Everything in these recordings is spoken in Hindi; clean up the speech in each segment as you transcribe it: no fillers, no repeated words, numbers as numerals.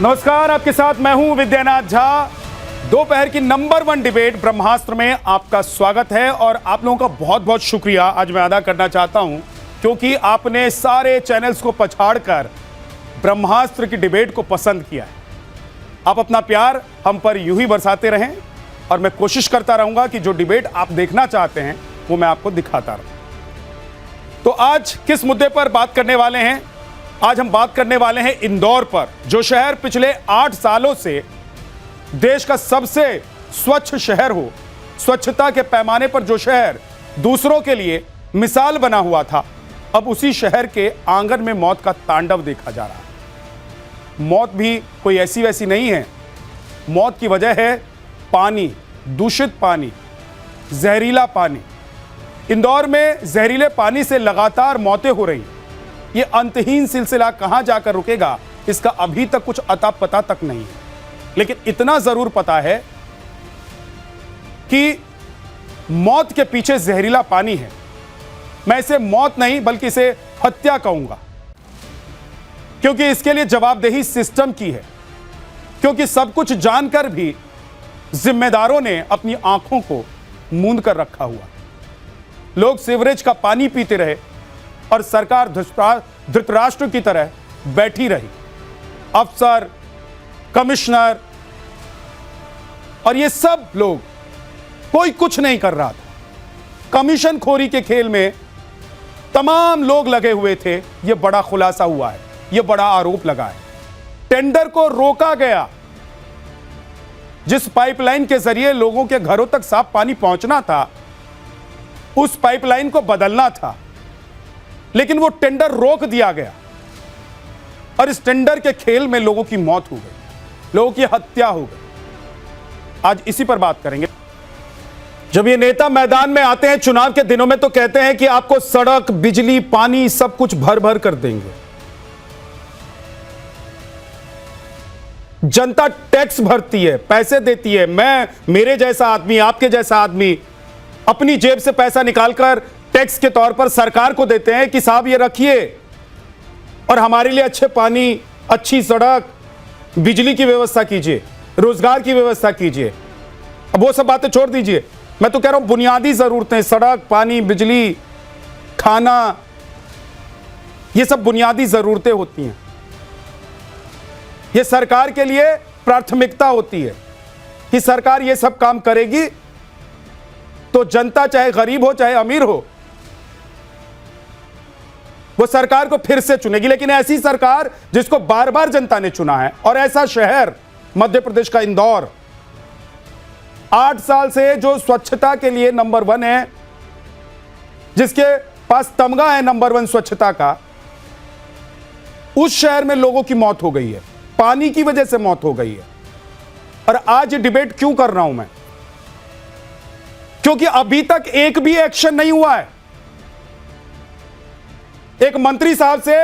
नमस्कार, आपके साथ मैं हूं विद्यानाथ झा। दोपहर की नंबर 1 डिबेट ब्रह्मास्त्र में आपका स्वागत है और आप लोगों का बहुत बहुत शुक्रिया आज मैं अदा करना चाहता हूं, क्योंकि आपने सारे चैनल्स को पछाड़कर ब्रह्मास्त्र की डिबेट को पसंद किया है। आप अपना प्यार हम पर यूं ही बरसाते रहें और मैं कोशिश करता रहूंगा कि जो डिबेट आप देखना चाहते हैं वो मैं आपको दिखाता रहूं। तो आज किस मुद्दे पर बात करने वाले हैं? आज हम बात करने वाले हैं इंदौर पर, जो शहर पिछले 8 सालों से देश का सबसे स्वच्छ शहर हो, स्वच्छता के पैमाने पर जो शहर दूसरों के लिए मिसाल बना हुआ था, अब उसी शहर के आंगन में मौत का तांडव देखा जा रहा है। मौत भी कोई ऐसी वैसी नहीं है। मौत की वजह है पानी, दूषित पानी, जहरीला पानी। इंदौर में जहरीले पानी से लगातार मौतें हो रही। ये अंतहीन सिलसिला कहां जाकर रुकेगा, इसका अभी तक कुछ अता पता तक नहीं है। लेकिन इतना जरूर पता है कि मौत के पीछे जहरीला पानी है। मैं इसे मौत नहीं बल्कि इसे हत्या कहूंगा, क्योंकि इसके लिए जवाबदेही सिस्टम की है। क्योंकि सब कुछ जानकर भी जिम्मेदारों ने अपनी आंखों को मूंद कर रखा हुआ। लोग सीवरेज का पानी पीते रहे और सरकार धृतराष्ट्र की तरह बैठी रही। अफसर, कमिश्नर और ये सब लोग, कोई कुछ नहीं कर रहा था। कमीशन खोरी के खेल में तमाम लोग लगे हुए थे। यह बड़ा खुलासा हुआ है, यह बड़ा आरोप लगा है। टेंडर को रोका गया। जिस पाइपलाइन के जरिए लोगों के घरों तक साफ पानी पहुंचना था, उस पाइपलाइन को बदलना था, लेकिन वो टेंडर रोक दिया गया और इस टेंडर के खेल में लोगों की मौत हो गई, लोगों की हत्या हो गई। आज इसी पर बात करेंगे। जब ये नेता मैदान में आते हैं चुनाव के दिनों में तो कहते हैं कि आपको सड़क, बिजली, पानी सब कुछ भर भर कर देंगे। जनता टैक्स भरती है, पैसे देती है। मेरे जैसा आदमी, आपके जैसा आदमी अपनी जेब से पैसा निकालकर टैक्स के तौर पर सरकार को देते हैं कि साहब ये रखिए और हमारे लिए अच्छे पानी, अच्छी सड़क, बिजली की व्यवस्था कीजिए, रोजगार की व्यवस्था कीजिए। अब वो सब बातें छोड़ दीजिए। मैं तो कह रहा हूं बुनियादी जरूरतें, सड़क, पानी, बिजली, खाना, ये सब बुनियादी जरूरतें होती हैं। ये सरकार के लिए प्राथमिकता होती है कि सरकार ये सब काम करेगी तो जनता चाहे गरीब हो चाहे अमीर हो, वो सरकार को फिर से चुनेगी। लेकिन ऐसी सरकार जिसको बार बार जनता ने चुना है, और ऐसा शहर मध्य प्रदेश का इंदौर 8 साल से जो स्वच्छता के लिए नंबर 1 है, जिसके पास तमगा है नंबर 1 स्वच्छता का, उस शहर में लोगों की मौत हो गई है, पानी की वजह से मौत हो गई है। और आज ये डिबेट क्यों कर रहा हूं मैं? क्योंकि अभी तक एक भी एक्शन नहीं हुआ है। एक मंत्री साहब से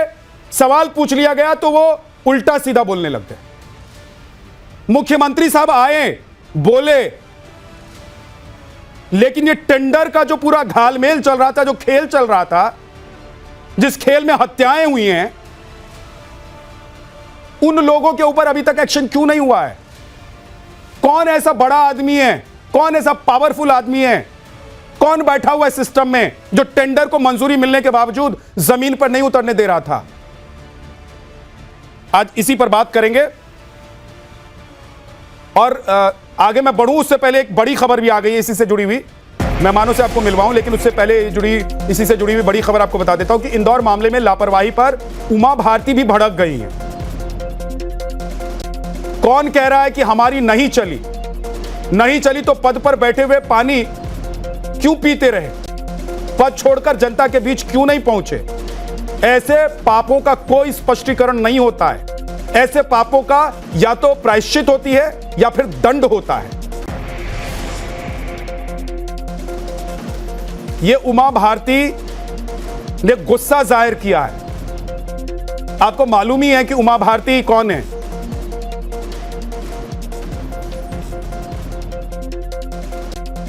सवाल पूछ लिया गया तो वो उल्टा सीधा बोलने लग गए। मुख्यमंत्री साहब आए, बोले, लेकिन ये टेंडर का जो पूरा घालमेल चल रहा था, जो खेल चल रहा था, जिस खेल में हत्याएं हुई हैं, उन लोगों के ऊपर अभी तक एक्शन क्यों नहीं हुआ है? कौन ऐसा बड़ा आदमी है, कौन ऐसा पावरफुल आदमी है, कौन बैठा हुआ है सिस्टम में जो टेंडर को मंजूरी मिलने के बावजूद जमीन पर नहीं उतरने दे रहा था? आज इसी पर बात करेंगे। और आगे मैं बढ़ूं उससे पहले एक बड़ी खबर भी आ गई है इसी से जुड़ी हुई, मेहमानों से आपको मिलवाऊं, लेकिन उससे पहले इसी से जुड़ी हुई बड़ी खबर आपको बता देता हूं कि इंदौर मामले में लापरवाही पर उमा भारती भी भड़क गई है। कौन कह रहा है कि हमारी नहीं चली तो पद पर बैठे हुए पानी क्यों पीते रहे, पद छोड़कर जनता के बीच क्यों नहीं पहुंचे? ऐसे पापों का कोई स्पष्टीकरण नहीं होता है। ऐसे पापों का या तो प्रायश्चित होती है या फिर दंड होता है। ये उमा भारती ने गुस्सा जाहिर किया है। आपको मालूम ही है कि उमा भारती कौन है।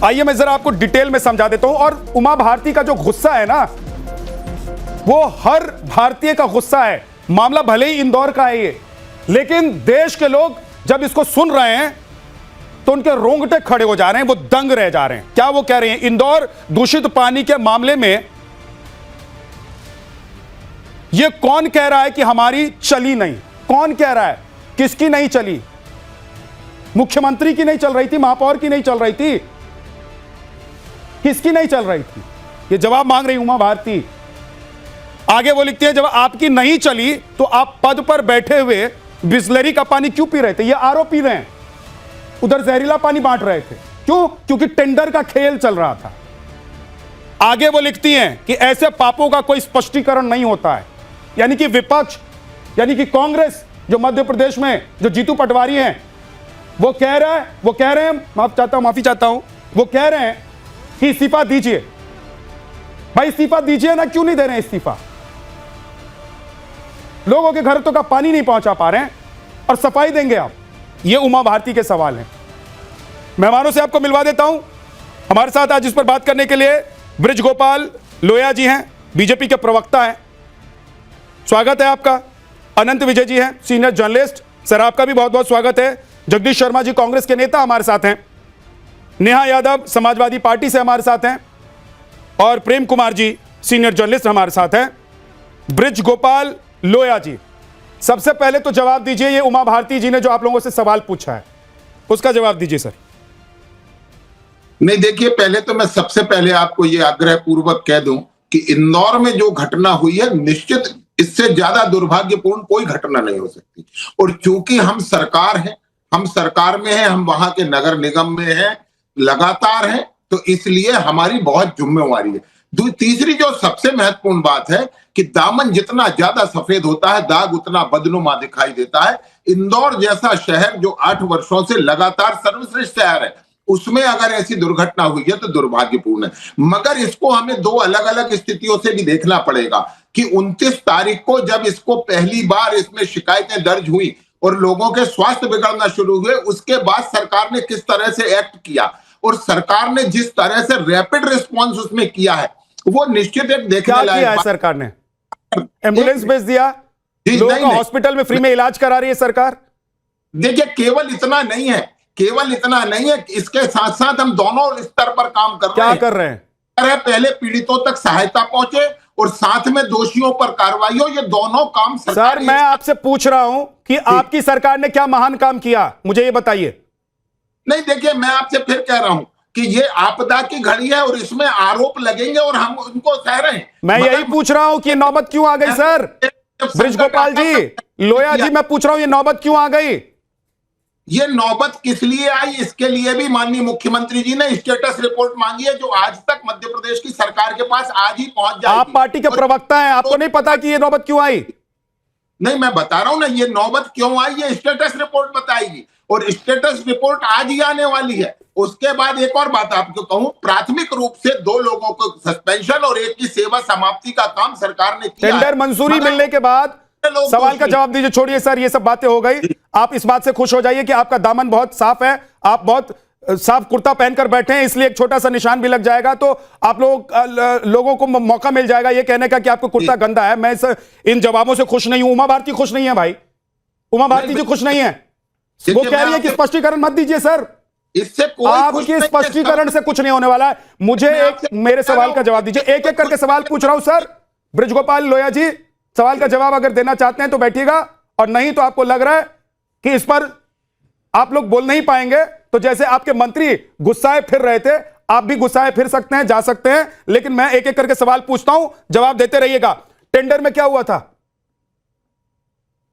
आइए मैं जरा आपको डिटेल में समझा देता हूं। और उमा भारती का जो गुस्सा है ना, वो हर भारतीय का गुस्सा है। मामला भले ही इंदौर का है, ये लेकिन देश के लोग जब इसको सुन रहे हैं तो उनके रोंगटे खड़े हो जा रहे हैं, वो दंग रह जा रहे हैं। क्या वो कह रहे हैं? इंदौर दूषित पानी के मामले में ये कौन कह रहा है कि हमारी चली नहीं? कौन कह रहा है? किसकी नहीं चली? मुख्यमंत्री की नहीं चल रही थी? महापौर की नहीं चल रही थी? किसकी नहीं चल रही थी? ये जवाब मांग रही उमा भारती। आगे वो लिखते हैं, जब आपकी नहीं चली तो आप पद पर बैठे हुए बिस्लरी का पानी क्यों पी रहे थे? ये आरोप पी रहे हैं, उधर जहरीला पानी बांट रहे थे। क्यों? क्योंकि टेंडर का खेल चल रहा था। आगे वो लिखती हैं कि ऐसे पापों का कोई स्पष्टीकरण नहीं होता है। यानी कि विपक्ष, यानी कि कांग्रेस, जो मध्य प्रदेश में जो जीतू पटवारी हैं, वो कह रहे हैं, माफी चाहता हूं, वो कह रहे हैं कि इस्तीफा दीजिए। भाई इस्तीफा दीजिए ना, क्यों नहीं दे रहे हैं इस्तीफा? लोगों के घर तो का पानी नहीं पहुंचा पा रहे हैं और सफाई देंगे आप? ये उमा भारती के सवाल हैं। मेहमानों से आपको मिलवा देता हूं। हमारे साथ आज इस पर बात करने के लिए ब्रिज गोपाल लोया जी हैं, बीजेपी के प्रवक्ता हैं, स्वागत है आपका। अनंत विजय जी हैं, सीनियर जर्नलिस्ट, सर आपका भी बहुत बहुत स्वागत है। जगदीश शर्मा जी कांग्रेस के नेता हमारे साथ हैं। नेहा यादव समाजवादी पार्टी से हमारे साथ हैं और प्रेम कुमार जी सीनियर जर्नलिस्ट हमारे साथ हैं। ब्रिज गोपाल लोया जी, सबसे पहले तो जवाब दीजिए, ये उमा भारती जी ने जो आप लोगों से सवाल पूछा है उसका जवाब दीजिए सर। नहीं, देखिए, पहले तो मैं सबसे पहले आपको ये आग्रह पूर्वक कह दूं कि इंदौर में जो घटना हुई है, निश्चित इससे ज्यादा दुर्भाग्यपूर्ण कोई घटना नहीं हो सकती। और चूंकि हम सरकार हैं, हम सरकार में हैं, हम वहां के नगर निगम में हैं, लगातार हैं, तो इसलिए हमारी बहुत जिम्मेवारी है। तीसरी जो सबसे महत्वपूर्ण बात है कि दामन जितना ज्यादा सफेद होता है, दाग उतना बदनुमा दिखाई देता है। इंदौर जैसा शहर जो 8 वर्षों से लगातार सर्वश्रेष्ठ शहर है, उसमें अगर ऐसी दुर्घटना हुई है तो दुर्भाग्यपूर्ण है। मगर इसको हमें 2 अलग अलग स्थितियों से भी देखना पड़ेगा कि 29 तारीख को जब इसको पहली बार इसमें शिकायतें दर्ज हुई और लोगों के स्वास्थ्य बिगड़ना शुरू हुए, उसके बाद सरकार ने किस तरह से एक्ट किया और सरकार ने जिस तरह से रैपिड रिस्पॉन्स उसमें किया है, वो निश्चित एक देखने लायक किया है। सरकार ने एम्बुलेंस भेज दिया, लोगों का हॉस्पिटल में फ्री में इलाज करा रही है सरकार। देखिए, केवल इतना नहीं है, इसके साथ साथ हम दोनों स्तर पर काम कर रहे हैं। क्या कर रहे हैं? पहले पीड़ितों तक सहायता पहुंचे और साथ में दोषियों पर कार्रवाई हो, ये दोनों काम सर मैं आपसे पूछ रहा हूं कि आपकी सरकार ने क्या महान काम किया, मुझे ये बताइए। नहीं, देखिए, मैं आपसे फिर कह रहा हूं कि ये आपदा की घड़ी है और इसमें आरोप लगेंगे और हम उनको सह रहे हैं। मैं यही पूछ रहा हूं कि ये नौबत क्यों आ गई सर? ब्रिज गोपाल जी, लोया जी, मैं पूछ रहा हूं ये नौबत क्यों आ गई? ये नौबत किस लिए आई, इसके लिए भी माननीय मुख्यमंत्री जी ने स्टेटस रिपोर्ट मांगी है, जो आज तक मध्य प्रदेश की सरकार के पास आज ही पहुंच जाएगी। आप पार्टी के प्रवक्ता हैं, आपको नहीं पता कि ये नौबत क्यों आई? नहीं, मैं बता रहा हूं ना, ये नौबत क्यों आई, ये स्टेटस रिपोर्ट बताएगी और स्टेटस रिपोर्ट आज ही आने वाली है। उसके बाद एक और बात आपको कहूं, प्राथमिक रूप से 2 लोगों को सस्पेंशन और एक की सेवा समाप्ति का काम सरकार ने किया। टेंडर मंजूरी मिलने के बाद सवाल का जवाब दीजिए। छोड़िए सर, ये सब बातें हो गई। आप इस बात से खुश हो जाइए कि आपका दामन बहुत साफ है, आप बहुत साफ कुर्ता पहनकर बैठे हैं, इसलिए एक छोटा सा निशान भी लग जाएगा तो आप लोगों को मौका मिल जाएगा ये कहने का कि आपको कुर्ता गंदा है। मैं इन जवाबों से खुश नहीं हूं। उमा भारती खुश नहीं है भाई, उमा भारती जी खुश नहीं है। वो कह रही है कि स्पष्टीकरण मत दीजिए सर, इससे कोई आपके स्पष्टीकरण से कुछ नहीं होने वाला है। मुझे मेरे सवाल का जवाब दीजिए। एक एक करके सवाल पूछ रहा हूं सर। ब्रिज गोपाल लोया जी, सवाल का जवाब अगर देना चाहते हैं तो बैठिएगा, और नहीं तो आपको लग रहा है कि इस पर आप लोग बोल नहीं पाएंगे तो जैसे आपके मंत्री गुस्साए फिर रहे थे, आप भी गुस्साए फिर सकते हैं, जा सकते हैं। लेकिन मैं एक एक करके सवाल पूछता हूं, जवाब देते रहिएगा। टेंडर में क्या हुआ था?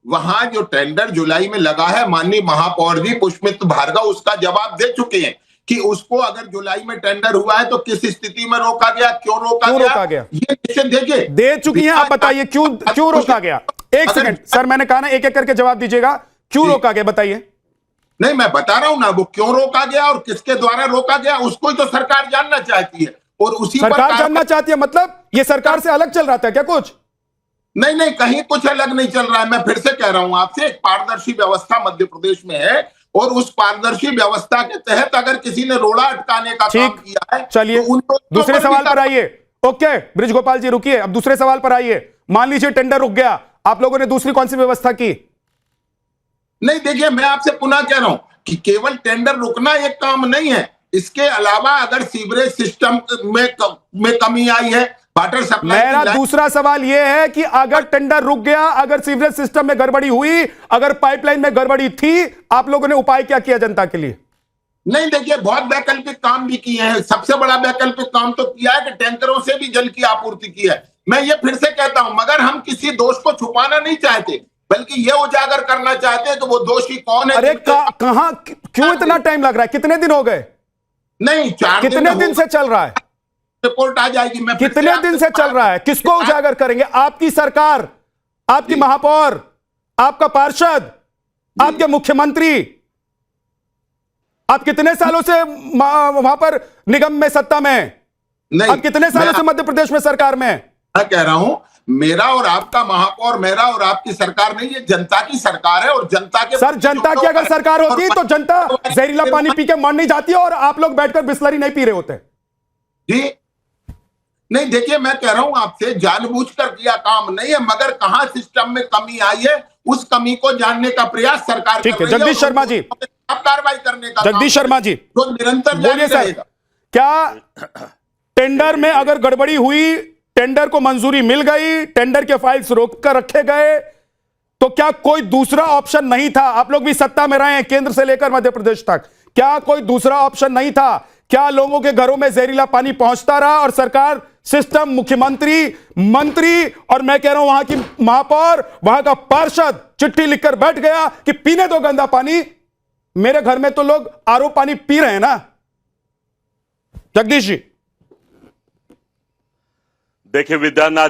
वहां जो टेंडर जुलाई में लगा है, माननीय महापौर जी पुष्पमित्र भार्गव उसका जवाब दे चुके हैं कि उसको अगर जुलाई में टेंडर हुआ है तो किस स्थिति में रोका गया, क्यों रोका गया, ये निश्चित देखिए दे चुकी हैं। आप बताइए क्यों रोका गया? एक सेकंड सर, मैंने कहा ना एक एक करके जवाब दीजिएगा। क्यों रोका गया बताइए। नहीं, मैं बता रहा हूं ना, वो क्यों रोका गया और किसके द्वारा रोका गया उसको ही तो सरकार जानना चाहती है और उसी सरकार जानना चाहती है। मतलब ये सरकार से अलग चल रहा था क्या कुछ? नहीं, कहीं कुछ अलग नहीं चल रहा है। मैं फिर से कह रहा हूं आपसे, एक पारदर्शी व्यवस्था मध्य प्रदेश में है और उस पारदर्शी व्यवस्था के तहत अगर किसी ने रोड़ा अटकाने का काम किया है, चलिए तो दूसरे सवाल पर आइए। ओके ब्रिज गोपाल जी रुकिए, अब दूसरे सवाल पर आइए। मान लीजिए टेंडर रुक गया, आप लोगों ने दूसरी कौन सी व्यवस्था की? नहीं देखिए, मैं आपसे पुनः कह रहा हूं कि केवल टेंडर रुकना एक काम नहीं है, इसके अलावा अगर सीवरेज सिस्टम में कमी आई है, वाटर सप्लाई, मेरा दूसरा सवाल यह है कि अगर टेंडर रुक गया, अगर सीवरेज सिस्टम में गड़बड़ी हुई, अगर पाइपलाइन में गड़बड़ी थी, आप लोगों ने उपाय क्या किया जनता के लिए? नहीं देखिए, बहुत वैकल्पिक काम भी किए हैं। सबसे बड़ा वैकल्पिक काम तो किया है कि टैंकरों से भी जल की आपूर्ति की है। मैं ये फिर से कहता हूं, मगर हम किसी दोष को छुपाना नहीं चाहते, बल्कि ये उजागर करना चाहते हैं कि वो दोषी कौन है। अरे कहां, क्यों इतना टाइम लग रहा है? कितने दिन हो गए? नहीं, 4 कितने दिन से चल रहा है? रिपोर्ट आ जाएगी। मैं कितने दिन से चल रहा है? किसको उजागर करेंगे? आपकी सरकार, आपकी महापौर, आपका पार्षद, आपके मुख्यमंत्री, आप कितने सालों से वहां पर निगम में सत्ता में हैं? नहीं, आप कितने सालों से मध्य प्रदेश में सरकार में हैं? मैं कह रहा हूं, मेरा और आपका महापौर, मेरा और आपकी सरकार नहीं, ये जनता की सरकार है। और जनता के सर, जनता की अगर सरकार होती तो जनता जहरीला पानी पी के मर नहीं जाती और आप लोग बैठकर बिस्लरी नहीं पी रहे होते। जी नहीं, देखिए मैं कह रहा हूं आपसे, जानबूझकर किया काम नहीं है, मगर कहां सिस्टम में कमी आई है उस कमी को जानने का प्रयास सरकार कर रही है। जगदीश शर्मा जी, कार्रवाई करने का जगदीश शर्मा जी, जो निरंतर बोलिए सर, क्या टेंडर में अगर गड़बड़ी हुई, टेंडर को मंजूरी मिल गई, टेंडर के फाइल्स रोक कर रखे गए, तो क्या कोई दूसरा ऑप्शन नहीं था? आप लोग भी सत्ता में रहे हैं, केंद्र से लेकर मध्य प्रदेश तक, क्या कोई दूसरा ऑप्शन नहीं था? क्या लोगों के घरों में जहरीला पानी पहुंचता रहा और सरकार, सिस्टम, मुख्यमंत्री, मंत्री और मैं कह रहा हूं वहां की महापौर, वहां का पार्षद चिट्ठी लिखकर बैठ गया कि पीने दो गंदा पानी? मेरे घर में तो लोग आरओ पानी पी रहे हैं ना। जगदीश जी, देखिए विद्यानाथ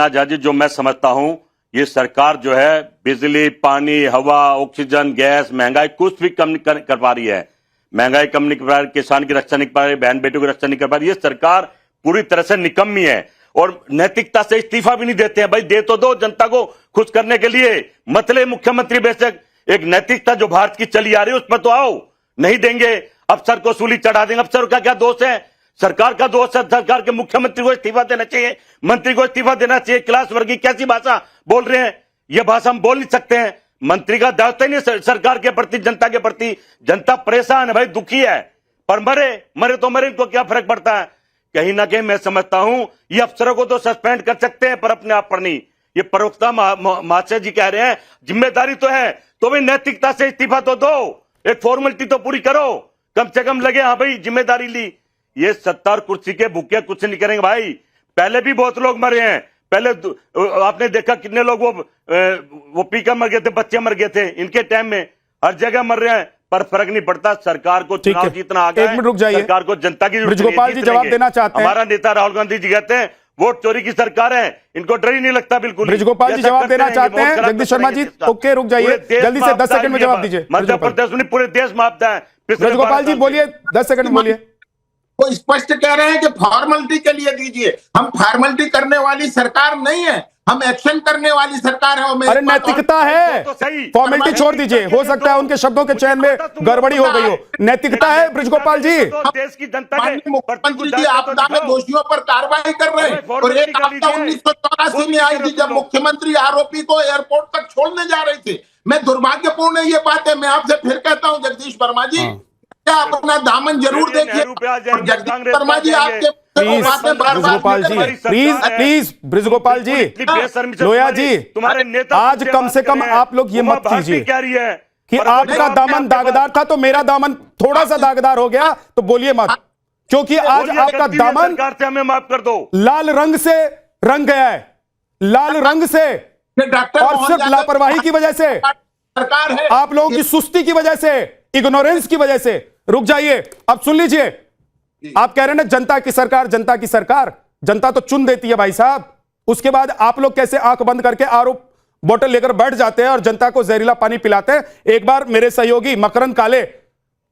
झा जी, जो मैं समझता हूं, ये सरकार जो है बिजली, पानी, हवा, ऑक्सीजन, गैस, महंगाई कुछ भी कम नहीं कर पा रही है। महंगाई कम नहीं कर पा रही, किसान की रक्षा नहीं कर पा रही, बहन बेटियों की रक्षा नहीं कर पा रही। ये सरकार पूरी तरह से निकम्मी है और नैतिकता से इस्तीफा भी नहीं देते हैं। भाई दे तो दो जनता को खुश करने के लिए, मतलब मुख्यमंत्री बेशक एक नैतिकता जो भारत की चली आ रही है उस पर तो आओ। नहीं देंगे, अफसर को सूली चढ़ा देंगे। अफसर का क्या दोष है? सरकार का दोष है। सरकार के मुख्यमंत्री को इस्तीफा देना चाहिए, मंत्री को इस्तीफा देना चाहिए। क्लास वर्ग की कैसी भाषा बोल रहे हैं? यह भाषा हम बोल नहीं सकते हैं। मंत्री का दायित्व ही नहीं सरकार के प्रति, जनता के प्रति। जनता परेशान है भाई, दुखी है, पर मरे तो मरे, इनको क्या फर्क पड़ता है? कहीं ना कहीं मैं समझता हूं ये अफसरों को तो सस्पेंड कर सकते हैं, पर अपने आप पर नहीं। ये प्रवक्ता महाशय जी कह रहे हैं जिम्मेदारी तो है, तो भाई नैतिकता से इस्तीफा तो दो, एक फॉर्मेलिटी तो पूरी करो, कम से कम लगे हाँ भाई जिम्मेदारी ली। ये 70 कुर्सी के भूखे कुछ नहीं करेंगे भाई। पहले भी बहुत लोग मरे हैं, पहले आपने देखा कितने लोग वो पीकर मर गए थे, बच्चे मर गए थे। इनके टाइम में हर जगह मर रहे हैं, पर फर्क नहीं पड़ता। सरकार को चुनाव जीतना आ गया है, रुक जाइए, सरकार को जनता की ब्रजगोपाल जी जवाब देना चाहते हैं। हमारा नेता राहुल गांधी जी कहते हैं वोट चोरी की सरकार है, इनको डर ही नहीं लगता बिल्कुल। ब्रजगोपाल जी जवाब देना चाहते हैं। जगदीश शर्मा जी, ओके, रुक जाइए, जल्दी से 10 सेकंड में जवाब दीजिए। मध्य प्रदेश में पूरे देश में आपदा है। ब्रजगोपाल जी बोलिए, 10 सेकंड बोलिए। वो स्पष्ट कह रहे हैं कि फॉर्मेलिटी के लिए दीजिए। हम फॉर्मेलिटी करने वाली सरकार नहीं है, हम एक्शन करने वाली सरकार है। अरे नैतिकता है, फॉर्मेलिटी छोड़ दीजिए। हो सकता है उनके शब्दों के चयन में गड़बड़ी हो गई हो, नैतिकता है। ब्रजगोपाल जी, देश की जनता के मुख्यमंत्री जी आपदा में दोषियों पर कार्रवाई कर रहे हैं। और एक आपदा 1984 में आई थी जब मुख्यमंत्री आरोपी को एयरपोर्ट तक छोड़ने जा रहे थे। मैं दुर्भाग्यपूर्ण है ये बात है। मैं आपसे फिर कहता हूं जगदीश वर्मा जी, क्या अपना दामन जरूर देखिए। जगदीश वर्मा जी, आपके ब्रजगोपाल जी प्लीज, ब्रजगोपाल जी, लोया जी, तुम्हारे नेता आज कम से कम आप लोग ये मत कीजिए कि आपका दामन दागदार था तो मेरा दामन थोड़ा सा दागदार हो गया, तो बोलिए मत, क्योंकि आज आपका दामन हमें माफ कर दो, लाल रंग से रंग गया है, लाल रंग से, और सिर्फ लापरवाही की वजह से, सरकार है, आप लोगों की सुस्ती की वजह से, इग्नोरेंस की वजह से। रुक जाइए, अब सुन लीजिए। आप कह रहे हैं ना जनता की सरकार, जनता की सरकार, जनता तो चुन देती है भाई साहब। उसके बाद आप लोग कैसे आंख बंद करके आरओ बोतल लेकर बैठ जाते हैं और जनता को जहरीला पानी पिलाते हैं। एक बार मेरे सहयोगी मकरंद काले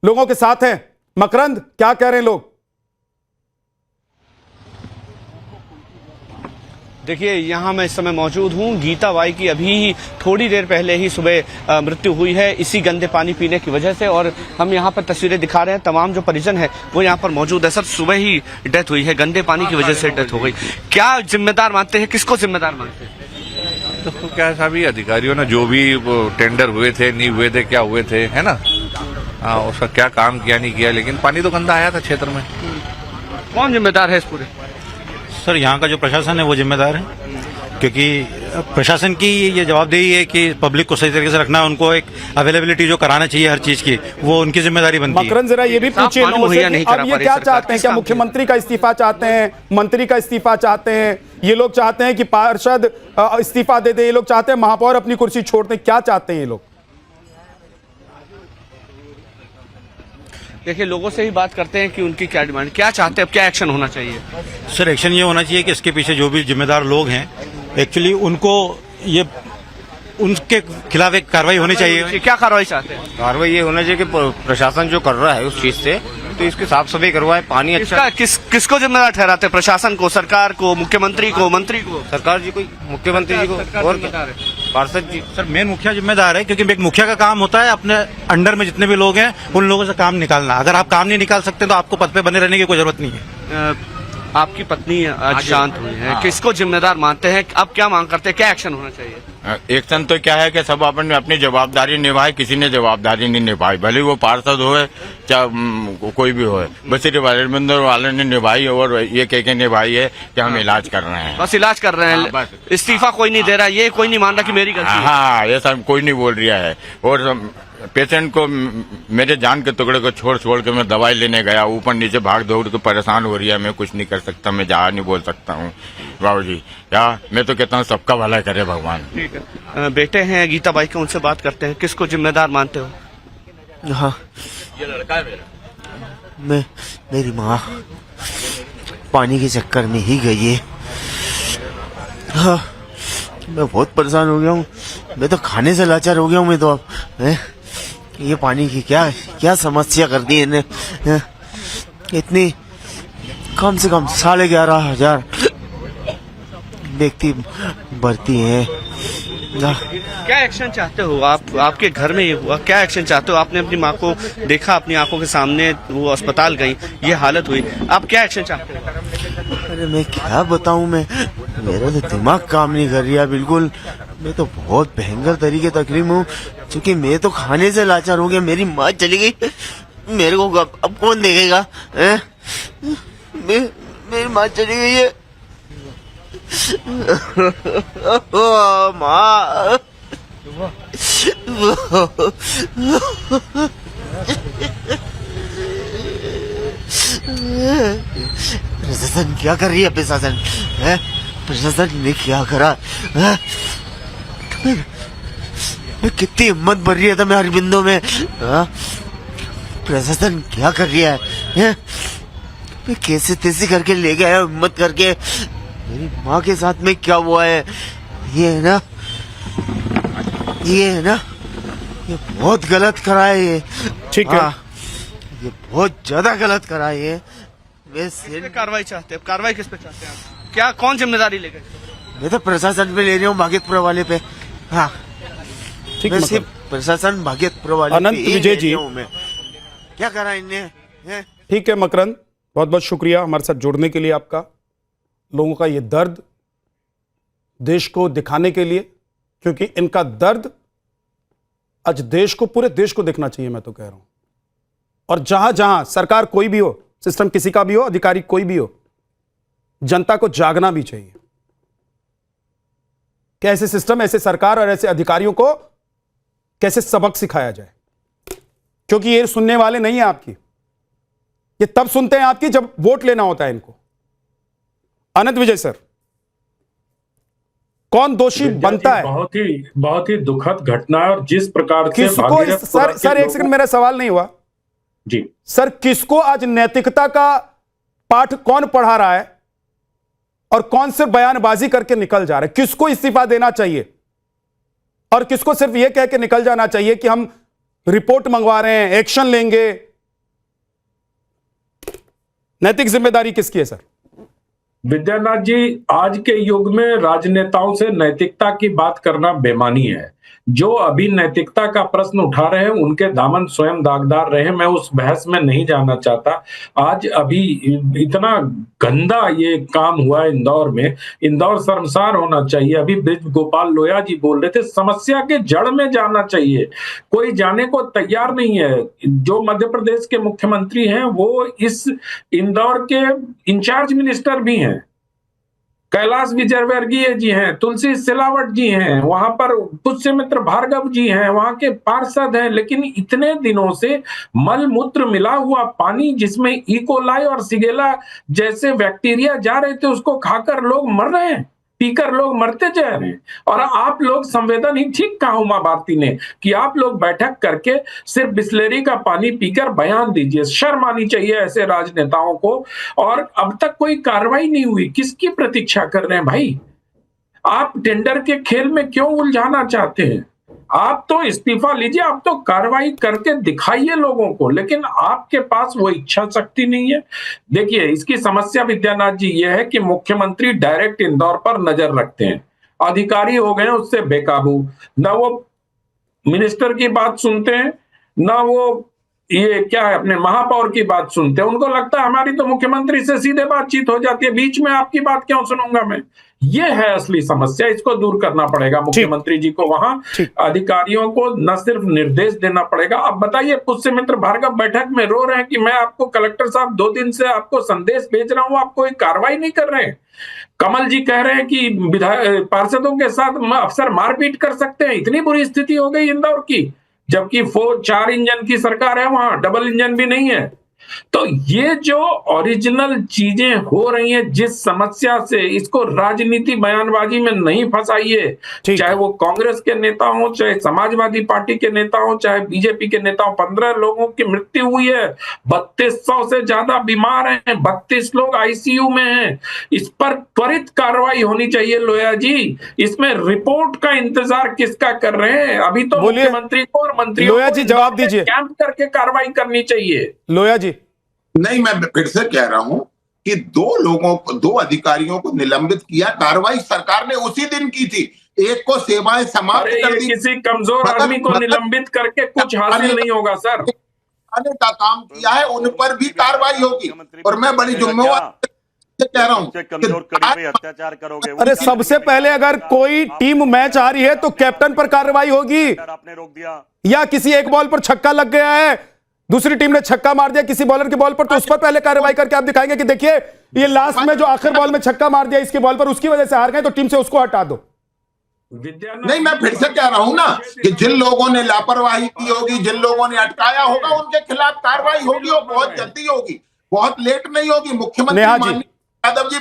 लोगों के साथ हैं। मकरंद, क्या कह रहे हैं लोग? देखिए, यहाँ मैं इस समय मौजूद हूँ। गीता बाई की अभी थोड़ी देर पहले ही सुबह मृत्यु हुई है इसी गंदे पानी पीने की वजह से, और हम यहाँ पर तस्वीरें दिखा रहे हैं। तमाम जो परिजन है वो यहाँ पर मौजूद है। सर, सुबह ही डेथ हुई है, गंदे पानी की वजह से डेथ हो गई। क्या जिम्मेदार मानते हैं, किसको जिम्मेदार मानते हैं? तो क्या है सभी अधिकारियों ने जो भी वो टेंडर हुए थे नहीं हुए थे क्या हुए थे है ना, हाँ उसका क्या काम किया नहीं किया, लेकिन पानी तो गंदा आया था क्षेत्र में। कौन जिम्मेदार है इस पूरे? सर यहाँ का जो प्रशासन है वो जिम्मेदार है, क्योंकि प्रशासन की ये जवाबदेही है कि पब्लिक को सही तरीके से रखना है, उनको एक अवेलेबिलिटी जो कराना चाहिए हर चीज की, वो उनकी जिम्मेदारी बनती है। मकरन जरा ये भी साफ पूछिए पानी लोगों से मुहैया कि नहीं अब करा ये पा रही क्या सरकार, चाहते हैं? किस क्या काम के मुख्यमंत्री का इस्तीफा चाहते हैं, मंत्री का इस्तीफा चाहते हैं, ये लोग चाहते हैं कि पार्षद इस्तीफा दे दे, ये लोग चाहते हैं महापौर अपनी कुर्सी छोड़ दें, क्या चाहते हैं ये लोग? देखिए, लोगों से ही बात करते हैं कि उनकी क्या डिमांड, क्या चाहते हैं, अब क्या एक्शन होना चाहिए? सर एक्शन ये होना चाहिए कि इसके पीछे जो भी जिम्मेदार लोग हैं एक्चुअली उनको ये उनके खिलाफ एक कार्रवाई होनी चाहिए। क्या कार्रवाई चाहते हैं? कार्रवाई ये होना चाहिए कि प्रशासन जो कर रहा है उस चीज से तो इसकी साफ सफाई करवाए, पानी अच्छा। किसको जिम्मेदार ठहराते हैं? प्रशासन को, सरकार को, मुख्यमंत्री को, मंत्री को? सरकार जी को, मुख्यमंत्री जी को और पार्षद जी। सर मेन मुखिया जिम्मेदार है, क्योंकि एक मुखिया का काम होता है अपने अंडर में जितने भी लोग हैं उन लोगों से काम निकालना। अगर आप काम नहीं निकाल सकते तो आपको पद पे बने रहने की कोई जरूरत नहीं है। आपकी पत्नी आज शांत हुई है, किसको जिम्मेदार मानते हैं? अब क्या मांग करते हैं, क्या एक्शन होना चाहिए? एक्शन तो क्या है कि सब अपने अपनी जवाबदारी निभाए, किसी ने जवाबदारी नहीं निभाई, भले वो पार्षद होए चाहे कोई भी होए, बस सिर्फ अरविंदर वाले ने निभाई और ये कह के निभाई है कि हम इलाज कर रहे हैं। बस इलाज कर रहे हैं, इस्तीफा कोई नहीं दे रहा, ये कोई नहीं मान रहा कि मेरी गलती है। हाँ ये सब कोई नहीं बोल रहा है। और पेशेंट को मेरे जान के टुकड़े को छोड़ के मैं दवाई लेने गया, ऊपर नीचे भाग दौड़ के परेशान हो रही है, मैं कुछ नहीं कर सकता, मैं जहाँ नहीं बोल सकता हूँ बाबू जी। क्या मैं तो कहता हूँ सबका भला करे भगवान। ठीक है, बेटे हैं गीता बाई के, उनसे बात करते हैं, किसको जिम्मेदार मानते हो? हाँ ये लड़का है मेरा। मेरी माँ पानी के चक्कर में ही गई है। हाँ मैं बहुत परेशान हो गया हूँ, मैं तो खाने से लाचार हो गया हूँ मैं तो अब। ये पानी की क्या क्या समस्या कर दी इन्हें, इतनी कम से कम 11,500 व्यक्ति भर्ती हैं। क्या एक्शन चाहते हो आप? आपके घर में ये हुआ, क्या एक्शन चाहते हो? आपने अपनी माँ को देखा, अपनी आंखों के सामने वो अस्पताल गई, ये हालत हुई, आप क्या एक्शन चाहते हो? अरे मैं क्या बताऊं, मैं मेरा तो दिमाग काम नहीं कर रहा बिल्कुल। मैं तो बहुत भयंकर तरीके तकलीफ हूँ, क्योंकि मैं तो खाने से लाचार हो गया। मेरी माँ चली गई, मेरे को अब कौन देखेगा? मेरी माँ चली गई है। माँ प्रशासन क्या कर रही है? प्रशासन है, प्रशासन ने क्या करा है? मैं कितनी हिम्मत भर रही है था मैं अरविंदों में, प्रशासन क्या कर रही है? मैं कैसे तैसे करके ले गया हिम्मत करके। मेरी माँ के साथ में क्या हुआ है? ये है ना, ये बहुत गलत करा है ये। ठीक है, ये बहुत ज्यादा गलत करा है ये। मैं कार्रवाई चाहते हैं, कार्रवाई किस पे चाहते हैं आप? क्या, कौन जिम्मेदारी लेगा? मैं तो प्रशासन पे ले रही हूँ, भागीरथपुर वाले पे। हाँ ठीक मैं है सिर्फ प्रशासन भागीरथपुर वाले अनंत पे ही विजय ले रही जी। हूँ मैं। क्या करा इनने? ठीक है मकरंद, बहुत बहुत शुक्रिया हमारे साथ जुड़ने के लिए आपका। लोगों का ये दर्द देश को दिखाने के लिए, क्योंकि इनका दर्द आज देश को, पूरे देश को देखना चाहिए, मैं तो कह रहा हूं। और जहां जहां सरकार कोई भी हो, सिस्टम किसी का भी हो, अधिकारी कोई भी हो, जनता को जागना भी चाहिए कि ऐसे सिस्टम, ऐसे सरकार और ऐसे अधिकारियों को कैसे सबक सिखाया जाए। क्योंकि ये सुनने वाले नहीं है आपकी, ये तब सुनते हैं आपकी जब वोट लेना होता है इनको। अनंत विजय सर, कौन दोषी बनता है? बहुत ही दुखद घटना है। और जिस प्रकार से किसको सर एक सेकंड, मेरा सवाल नहीं हुआ जी सर, किसको आज नैतिकता का पाठ कौन पढ़ा रहा है और कौन सिर्फ बयानबाजी करके निकल जा रहा है? किसको इस्तीफा देना चाहिए और किसको सिर्फ यह कह के निकल जाना चाहिए कि हम रिपोर्ट मंगवा रहे हैं, एक्शन लेंगे? नैतिक जिम्मेदारी किसकी है सर? विद्यानाथ जी, आज के युग में राजनेताओं से नैतिकता की बात करना बेमानी है। जो अभी नैतिकता का प्रश्न उठा रहे हैं उनके दामन स्वयं दागदार रहे, मैं उस बहस में नहीं जाना चाहता। आज अभी इतना गंदा ये काम हुआ है इंदौर में, इंदौर शर्मसार होना चाहिए। अभी ब्रिज गोपाल लोया जी बोल रहे थे, समस्या के जड़ में जाना चाहिए, कोई जाने को तैयार नहीं है। जो मध्य प्रदेश के मुख्यमंत्री हैं वो इस इंदौर के इंचार्ज मिनिस्टर भी हैं, कैलाश विजयवर्गीय जी हैं, तुलसी सिलावट जी हैं, वहां पर पुष्यमित्र भार्गव जी हैं, वहां के पार्षद हैं, लेकिन इतने दिनों से मल मूत्र मिला हुआ पानी जिसमें इकोलाई और सिगेला जैसे बैक्टीरिया जा रहे थे उसको खाकर लोग मर रहे हैं, पीकर लोग मरते जा रहे हैं। और आप लोग संवेदन ही ठीक कहा उमा भारती ने कि आप लोग बैठक करके सिर्फ बिस्लेरी का पानी पीकर बयान दीजिए। शर्म आनी चाहिए ऐसे राजनेताओं को। और अब तक कोई कार्रवाई नहीं हुई, किसकी प्रतीक्षा कर रहे हैं भाई? आप टेंडर के खेल में क्यों उलझाना चाहते हैं? आप तो इस्तीफा लीजिए, आप तो कार्रवाई करके दिखाइए लोगों को, लेकिन आपके पास वो इच्छा शक्ति नहीं है। देखिए, इसकी समस्या विद्यानाथ जी ये है कि मुख्यमंत्री डायरेक्ट इंदौर पर नजर रखते हैं, अधिकारी हो गए उससे बेकाबू, ना वो मिनिस्टर की बात सुनते हैं, ना वो ये क्या है अपने महापौर की बात सुनते हैं। उनको लगता है हमारी तो मुख्यमंत्री से सीधे बातचीत हो जाती है, बीच में आपकी बात क्यों सुनूंगा मैं? ये है असली समस्या, इसको दूर करना पड़ेगा मुख्यमंत्री जी को। वहां अधिकारियों को न सिर्फ निर्देश देना पड़ेगा। अब बताइए, पुष्यमित्र भार्गव बैठक में रो रहे हैं कि मैं आपको कलेक्टर साहब 2 दिन से आपको संदेश भेज रहा हूं, आप कोई कार्रवाई नहीं कर रहे हैं। कमल जी कह रहे हैं कि पार्षदों के साथ अफसर मारपीट कर सकते हैं, इतनी बुरी स्थिति हो गई इंदौर की, जबकि 4 इंजन की सरकार है, वहां डबल इंजन भी नहीं है। तो ये जो ओरिजिनल चीजें हो रही हैं, जिस समस्या से, इसको राजनीति बयानबाजी में नहीं फंसाइए। चाहे वो कांग्रेस के नेता हो, चाहे समाजवादी पार्टी के नेता हो, चाहे बीजेपी के नेता हो। 15 लोगों की मृत्यु हुई है, 3200 से ज्यादा बीमार हैं, 32 लोग आईसीयू में हैं। इस पर त्वरित कार्रवाई होनी चाहिए लोया जी। इसमें रिपोर्ट का इंतजार किसका कर रहे हैं? अभी तो मुख्यमंत्री को और मंत्रियों लोया जी जवाब दीजिए, कैंप करके कार्रवाई करनी चाहिए। लोया जी। नहीं, मैं फिर से कह रहा हूं कि 2 अधिकारियों को निलंबित किया, कार्रवाई सरकार ने उसी दिन की थी। एक को सेवाएं समाप्त कर दी, किसी कमजोर आदमी को निलंबित करके कुछ हासिल नहीं होगा सर। का काम किया है, उन पर भी कार्रवाई होगी। और मैं बड़ी जिम्मेवार कह रहा हूं कि अत्याचार करोगे। अरे सबसे पहले अगर कोई टीम मैच आ रही है तो कैप्टन पर कार्रवाई होगी, आपने रोक दिया, या किसी एक बॉल पर छक्का लग गया है, दूसरी टीम ने छक्का मार दिया किसी बॉलर के बॉल पर, तो उस पर पहले कार्रवाई करके आप दिखाएंगे कि देखिए ये लास्ट में जो आखिर बॉल में छक्का मार दिया इसके बॉल पर, उसकी वजह से हार गए, तो टीम से उसको हटा दो। नहीं, मैं फिर से कह रहा हूं ना कि जिन लोगों ने लापरवाही की होगी, जिन लोगों ने अटकाया होगा, उनके खिलाफ कार्रवाई होगी और बहुत जल्दी होगी, बहुत लेट नहीं होगी। मुख्यमंत्री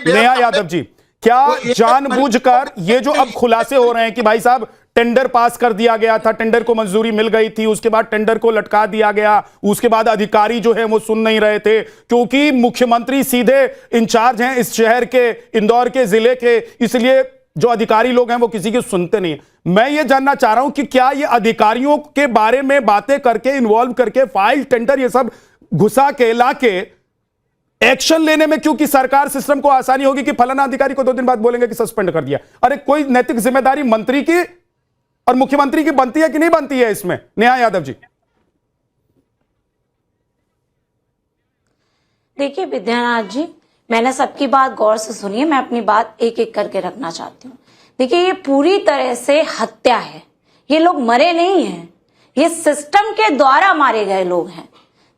नेहा यादव जी, क्या जानबूझकर ये जो अब खुलासे हो रहे हैं कि भाई साहब टेंडर पास कर दिया गया था, टेंडर को मंजूरी मिल गई थी, उसके बाद टेंडर को लटका दिया गया, उसके बाद अधिकारी जो है वो सुन नहीं रहे थे क्योंकि मुख्यमंत्री सीधे इंचार्ज हैं इस शहर के, इंदौर के जिले के, इसलिए जो अधिकारी लोग हैं वो किसी की सुनते नहीं। मैं ये जानना चाह रहा हूं कि क्या ये अधिकारियों के बारे में बातें करके, इन्वॉल्व करके, फाइल, टेंडर ये सब घुसा के लाके एक्शन लेने में क्योंकि सरकार सिस्टम को आसानी होगी कि फलाना अधिकारी को 2 दिन बाद बोलेंगे कि सस्पेंड कर दिया। अरे कोई नैतिक जिम्मेदारी मंत्री की और मुख्यमंत्री की बनती है कि नहीं बनती है इसमें? नेहा यादव जी। देखिए विद्यानाथ जी, मैंने सबकी बात गौर से सुनी है, मैं अपनी बात एक एक करके रखना चाहती हूँ। देखिए, ये पूरी तरह से हत्या है, ये लोग मरे नहीं हैं, ये सिस्टम के द्वारा मारे गए लोग हैं।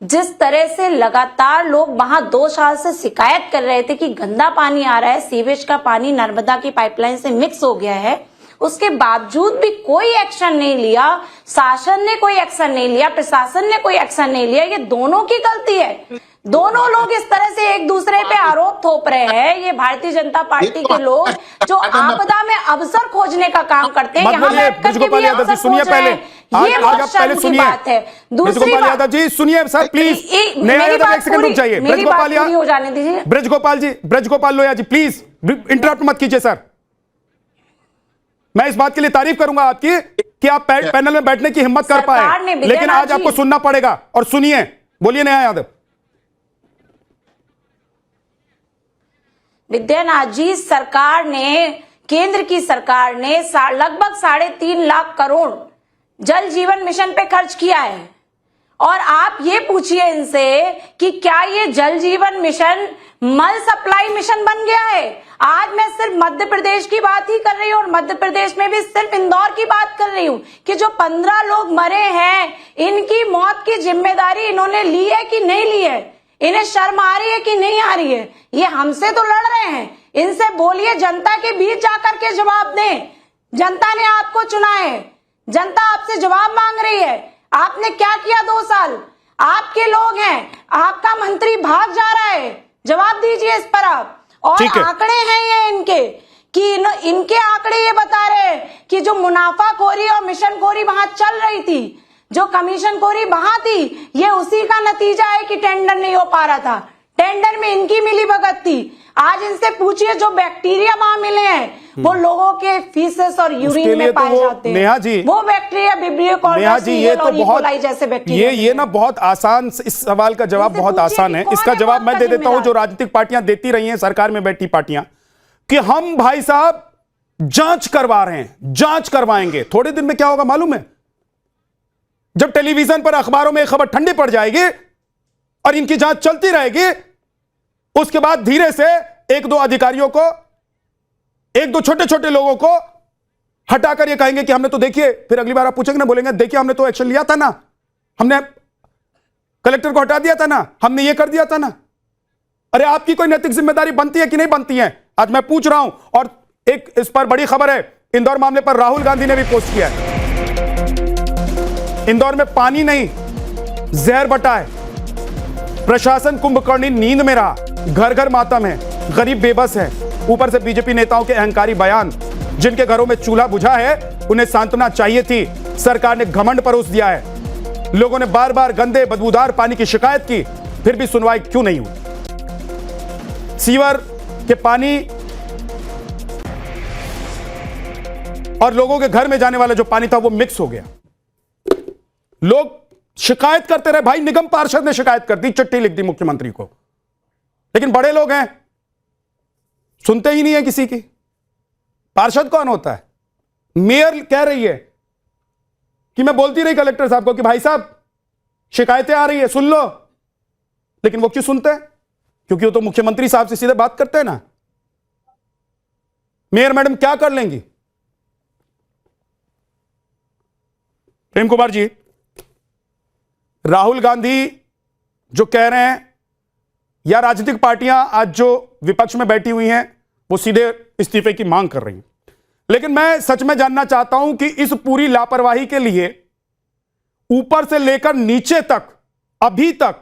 जिस तरह से लगातार लोग वहां 2 साल से शिकायत कर रहे थे कि गंदा पानी आ रहा है, सीवेज का पानी नर्मदा की पाइपलाइन से मिक्स हो गया है, उसके बावजूद भी कोई एक्शन नहीं लिया, शासन ने कोई एक्शन नहीं लिया, प्रशासन ने कोई एक्शन नहीं लिया। ये दोनों की गलती है। दोनों लोग इस तरह से एक दूसरे पे आरोप थोप रहे हैं। ये भारतीय जनता पार्टी के लोग जो आपदा में अवसर खोजने का काम करते हैं, यहाँ बैठकर के भी अवसर खोज रहे हैं, ये बहुत शर्म की बात है। दूसरी बात, यादव जी सुनिए सर प्लीज, मेरी बात पूरी हो जाने दीजिए। ब्रजगोपाल लोया जी प्लीज इंटरप्ट मत कीजिए सर। मैं इस बात के लिए तारीफ करूंगा आपकी कि आप पैनल में बैठने की हिम्मत कर पाए, लेकिन आज आपको सुनना पड़ेगा। और सुनिए, बोलिए नेहा यादव। विद्यानाथ जी, सरकार ने केंद्र की सरकार ने लगभग 3.5 लाख करोड़ जल जीवन मिशन पे खर्च किया है। और आप ये पूछिए इनसे कि क्या ये जल जीवन मिशन मल सप्लाई मिशन बन गया है। आज मैं सिर्फ मध्य प्रदेश की बात ही कर रही हूँ और मध्य प्रदेश में भी सिर्फ इंदौर की बात कर रही हूँ कि जो 15 लोग मरे हैं, इनकी मौत की जिम्मेदारी इन्होंने ली है कि नहीं ली है, इन्हें शर्म आ रही है कि नहीं आ रही है। ये हमसे तो लड़ रहे हैं, इनसे बोलिए, जनता के बीच जाकर के जवाब दें। जनता ने आपको चुना है, जनता आपसे जवाब मांग रही है। आपने क्या किया 2 साल? आपके लोग हैं, आपका मंत्री भाग जा रहा है, जवाब दीजिए इस पर आप। और आंकड़े हैं ये इनके कि इनके आंकड़े ये बता रहे हैं कि जो मुनाफाखोरी और मिशनखोरी वहां चल रही थी, जो कमीशनखोरी वहां थी, ये उसी का नतीजा है कि टेंडर नहीं हो पा रहा था। टेंडर में इनकी मिलीभगत थी। आज इनसे पूछिए जो बैक्टीरिया वहां मिले हैं वो लोगों के फीसेस और यूरिन में पाए जाते हैं। नेहा जी, वो बैक्टीरिया विब्रियो नेहा जी, ये तो बहुत जैसे बैक्टीरिया ये ना बहुत आसान, इस सवाल का जवाब बहुत आसान है। इसका जवाब मैं दे देता हूं, जो राजनीतिक पार्टियां देती रही हैं, सरकार में बैठी पार्टियां, कि हम भाई साहब जांच करवा रहे हैं, जांच करवाएंगे। थोड़े दिन में क्या होगा मालूम है? जब टेलीविजन पर, अखबारों में खबर ठंडी पड़ जाएगी और इनकी जांच चलती रहेगी, उसके बाद धीरे से 1-2 अधिकारियों को, 1-2 छोटे-छोटे लोगों को हटाकर ये कहेंगे कि हमने तो, देखिए, फिर अगली बार आप पूछेंगे ना, बोलेंगे देखिए हमने तो एक्शन लिया था ना, हमने कलेक्टर को हटा दिया था ना, हमने ये कर दिया था ना। अरे आपकी कोई नैतिक जिम्मेदारी बनती है कि नहीं बनती है? आज मैं पूछ रहा हूं। और एक इस पर बड़ी खबर है, इंदौर मामले पर राहुल गांधी ने भी पोस्ट किया है। इंदौर में पानी नहीं, जहर बटा है। प्रशासन कुंभकर्णी नींद में रहा, घर घर मातम है, गरीब बेबस है। ऊपर से बीजेपी नेताओं के अहंकारी बयान। जिनके घरों में चूल्हा बुझा है उन्हें सांत्वना चाहिए थी, सरकार ने घमंड परोस दिया है। लोगों ने बार बार गंदे बदबूदार पानी की शिकायत की, फिर भी सुनवाई क्यों नहीं हुई? सीवर के पानी और लोगों के घर में जाने वाला जो पानी था वो मिक्स हो गया। लोग शिकायत करते रहे, भाई निगम पार्षद ने शिकायत कर दी, चिट्ठी लिख दी मुख्यमंत्री को, लेकिन बड़े लोग हैं, सुनते ही नहीं है किसी की। पार्षद कौन होता है? मेयर कह रही है कि मैं बोलती रही कलेक्टर साहब को कि भाई साहब शिकायतें आ रही है, सुन लो, लेकिन वो क्यों सुनते हैं? क्योंकि वो तो मुख्यमंत्री साहब से सीधे बात करते हैं ना। मेयर मैडम क्या कर लेंगी? प्रेम कुमार जी, राहुल गांधी जो कह रहे हैं, या राजनीतिक पार्टियां आज जो विपक्ष में बैठी हुई हैं, वो सीधे इस्तीफे की मांग कर रही हैं। लेकिन मैं सच में जानना चाहता हूं कि इस पूरी लापरवाही के लिए ऊपर से लेकर नीचे तक अभी तक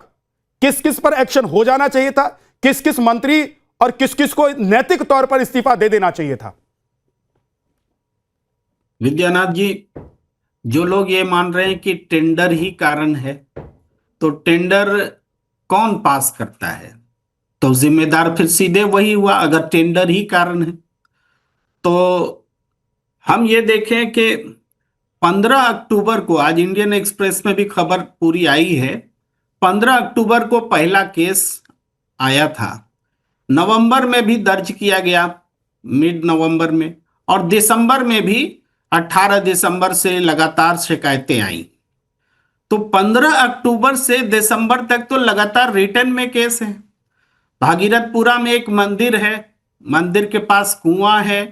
किस किस पर एक्शन हो जाना चाहिए था, किस किस मंत्री और किस किस को नैतिक तौर पर इस्तीफा दे देना चाहिए था? विद्यानाथ जी, जो लोग ये मान रहे हैं कि टेंडर ही कारण है, तो टेंडर कौन पास करता है? तो जिम्मेदार फिर सीधे वही हुआ। अगर टेंडर ही कारण है तो हम ये देखें कि 15 अक्टूबर को, आज इंडियन एक्सप्रेस में भी खबर पूरी आई है, 15 अक्टूबर को पहला केस आया था, नवंबर में भी दर्ज किया गया, मिड नवंबर में, और दिसंबर में भी 18 दिसंबर से लगातार शिकायतें आई। तो 15 अक्टूबर से दिसंबर तक तो लगातार रिटर्न में केस है। भागीरथपुरा में एक मंदिर है, मंदिर के पास कुआं है,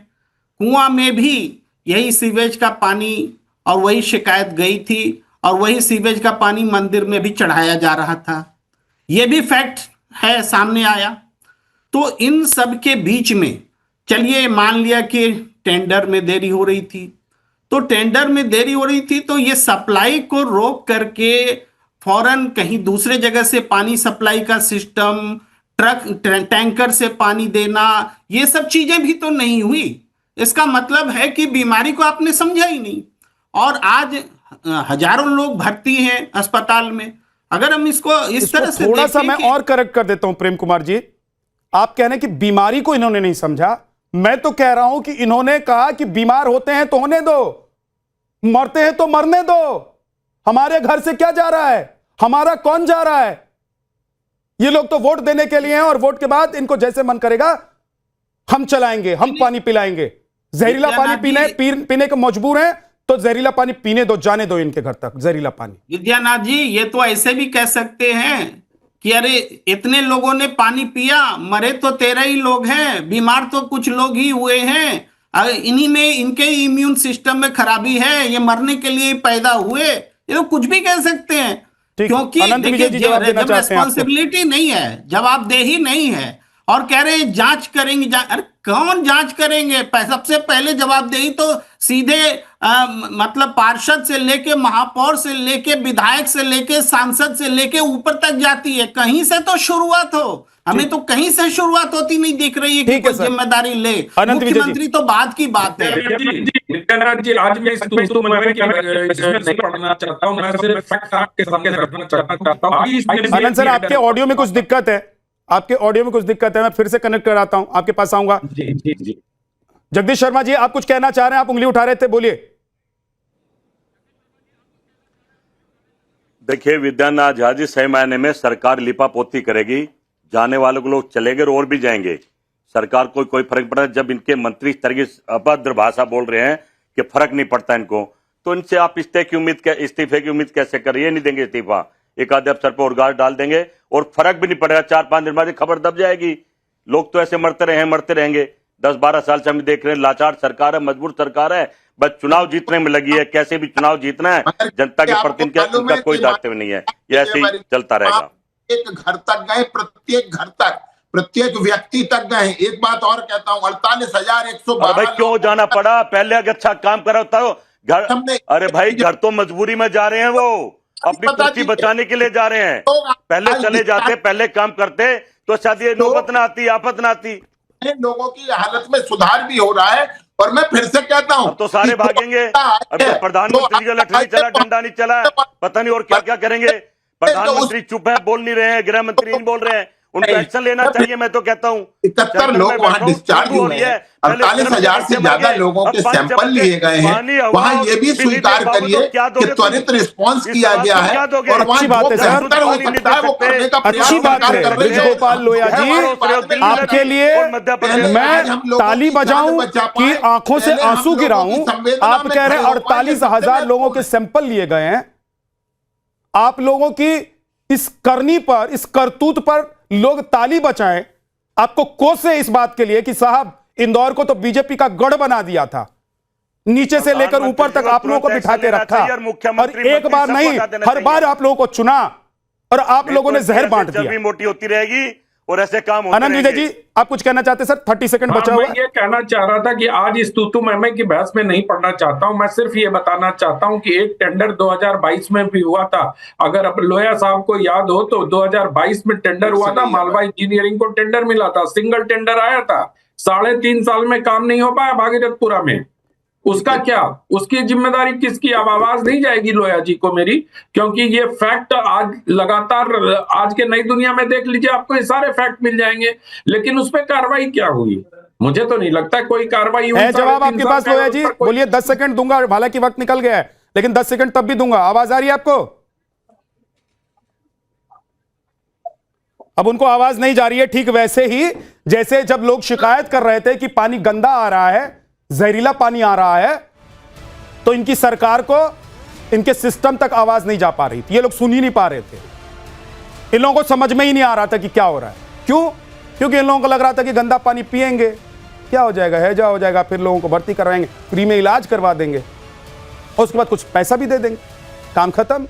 कुआं में भी यही सीवेज का पानी और वही शिकायत गई थी, और वही सीवेज का पानी मंदिर में भी चढ़ाया जा रहा था। यह भी फैक्ट है, सामने आया। तो इन सब के बीच में चलिए मान लिया कि टेंडर में देरी हो रही थी, तो टेंडर में देरी हो रही थी तो ये सप्लाई को रोक करके फौरन कहीं दूसरे जगह से पानी सप्लाई का सिस्टम, ट्रक टैंकर से पानी देना, ये सब चीजें भी तो नहीं हुई। इसका मतलब है कि बीमारी को आपने समझा ही नहीं। और आज हजारों लोग भर्ती हैं अस्पताल में। अगर हम इसको इस तरह से थोड़ा सा मैं और करेक्ट कर देता हूं प्रेम कुमार जी, आप कह रहे हैं कि बीमारी को इन्होंने नहीं समझा, मैं तो कह रहा हूं कि इन्होंने कहा कि बीमार होते हैं तो होने दो, मरते हैं तो मरने दो, हमारे घर से क्या जा रहा है, हमारा कौन जा रहा है? ये लोग तो वोट देने के लिए हैं और वोट के बाद इनको जैसे मन करेगा हम चलाएंगे, हम पानी पिलाएंगे। जहरीला पानी विद्यानाथ पीने को मजबूर हैं, तो जहरीला पानी पीने दो, जाने दो इनके घर तक जहरीला पानी। विद्यानाथ जी, ये तो ऐसे भी कह सकते हैं कि अरे इतने लोगों ने पानी पिया, मरे तो 13 ही लोग हैं, बीमार तो कुछ लोग ही हुए हैं, इन्हीं में इनके इम्यून सिस्टम में खराबी है, ये मरने के लिए पैदा हुए, ये तो कुछ भी कह सकते हैं। क्योंकि देखिए, जब रेस्पॉन्सिबिलिटी नहीं है, जवाबदेही नहीं है, और कह रहे हैं जांच करेंगे। अरे कौन जांच करेंगे? सबसे पहले जवाबदेही तो सीधे मतलब पार्षद से लेके महापौर से लेके विधायक से लेके सांसद से लेके ऊपर तक जाती है। कहीं से तो शुरुआत हो, हमें तो कहीं से शुरुआत होती नहीं दिख रही है कि कोई जिम्मेदारी ले। मुख्यमंत्री तो बाद की बात है। जी, आज मैं इस नहीं पढ़ना चाहता हूं, मैं सिर्फ फैक्ट आपके सामने रखना चाहता हूं। आनंद सर, आपके ऑडियो में कुछ दिक्कत है, आपके ऑडियो में कुछ दिक्कत है, मैं फिर से कनेक्ट कराता हूं, आपके पास आऊंगा। जी। जगदीश शर्मा जी, आप कुछ कहना चाह रहे हैं, आप उंगली उठा रहे थे, बोलिए। देखिए विद्यानाथ झा जी, सही मायने में सरकार लिपापोती करेगी, जाने वाले लोग चले गए और भी जाएंगे, सरकार को कोई फर्क पड़ा। जब इनके मंत्री इस तरह की अभद्र भाषा बोल रहे हैं कि फर्क नहीं पड़ता इनको, तो इनसे आप इस्तीफे की उम्मीद कैसे कर रही है? नहीं देंगे इस्तीफा, एक आधे अफसर पर और गार्ड डाल देंगे और फर्क भी नहीं पड़ेगा। 4-5 दिन बाद खबर दब जाएगी। लोग तो ऐसे मरते रहेंगे। 10-12 साल से हम देख रहे हैं, लाचार सरकार है, मजबूर सरकार है, बस चुनाव जीतने में लगी है। कैसे भी चुनाव जीतना है, जनता के प्रति उनका कोई दायित्व नहीं है, ये ऐसे ही चलता रहेगा। एक घर तक गए, प्रत्येक घर तक, प्रत्येक व्यक्ति तक गए। एक बात और कहता हूँ, 48,112। भाई क्यों जाना पड़ा? पहले अगर अच्छा काम करा होता हो घर। अरे भाई, घर तो मजबूरी में जा रहे हैं, वो अपनी कुर्सी बचाने के लिए जा रहे हैं। पहले चले जाते, पहले काम करते, तो शायद ये नौबत ना आती, आफत ना आती। लोगों की हालत में सुधार भी हो रहा है। और मैं फिर से कहता हूं, अब तो सारे भागेंगे। अब तो प्रधानमंत्री का लठ नहीं चला, डंडा नहीं चला, पता नहीं और क्या क्या करेंगे। प्रधानमंत्री चुप है, बोल नहीं रहे हैं, गृह मंत्री नहीं बोल रहे हैं, उनको एक्शन लेना चाहिए। मैं तो कहता हूँ 71 लोग वहां डिस्चार्ज हुए हैं, 48,000 से ज्यादा लोगों के सैंपल लिए गए हैं। वहां ये भी स्वीकार करिए कि त्वरित रिस्पांस किया गया है, और वहां बात है सर, वो करने का अच्छी बात है। ब्रजगोपाल लोहिया जी, आपके लिए मैं ताली बजाऊं कि आंखों से आंसू गिराऊं? आप कह रहे हैं 48,000 लोगों के सैंपल लिए गए हैं। आप लोगों की इस करनी पर, इस करतूत पर लोग ताली बजाएं, आपको कोसे इस बात के लिए कि साहब इंदौर को तो बीजेपी का गढ़ बना दिया था, नीचे से लेकर ऊपर तक आप लोगों को बिठा के रखा, और एक बार नहीं हर बार आप लोगों को चुना और आप लोगों ने जहर बांट दिया। मोटी होती रहेगी और ऐसे काम होते आनंद विजय जी, आप कुछ कहना चाहते सर? 30 सेकंड बचा हुआ है। मैं ये कहना चाह रहा था कि आज इस तू मैं की बहस में नहीं पढ़ना चाहता हूं। मैं सिर्फ ये बताना चाहता हूं कि एक टेंडर 2022 में भी हुआ था। अगर अब लोहिया साहब को याद हो तो 2022 में टेंडर हुआ था, मालवा इंजीनियरिंग को टेंडर मिला था, सिंगल टेंडर आया था, 3.5 साल में काम नहीं हो पाया भागीरथपुरा में। उसका क्या, उसकी जिम्मेदारी किसकी? अब आवाज नहीं जाएगी लोहिया जी को मेरी, क्योंकि ये फैक्ट आज लगातार आज के नई दुनिया में देख लीजिए, आपको ये सारे फैक्ट मिल जाएंगे। लेकिन उस पर कार्रवाई क्या हुई? मुझे तो नहीं लगता कोई कार्रवाई हुई। है जवाब आपके पास लोहिया जी? बोलिए। 10 सेकंड दूंगा, हालांकि वक्त निकल गया है, लेकिन 10 सेकंड तब भी दूंगा। आवाज आ रही है आपको? अब उनको आवाज नहीं जा रही है। ठीक वैसे ही जैसे जब लोग शिकायत कर रहे थे कि पानी गंदा आ रहा है, जहरीला पानी आ रहा है, तो इनकी सरकार को, इनके सिस्टम तक आवाज नहीं जा पा रही थी। ये लोग सुन ही नहीं पा रहे थे। इन लोगों को समझ में ही नहीं आ रहा था कि क्या हो रहा है। क्यों? क्योंकि इन लोगों को लग रहा था कि गंदा पानी पिएंगे क्या हो जाएगा, हैजा हो जाएगा, फिर लोगों को भर्ती करवाएंगे, फ्री में इलाज करवा देंगे और उसके बाद कुछ पैसा भी दे देंगे, काम खत्म।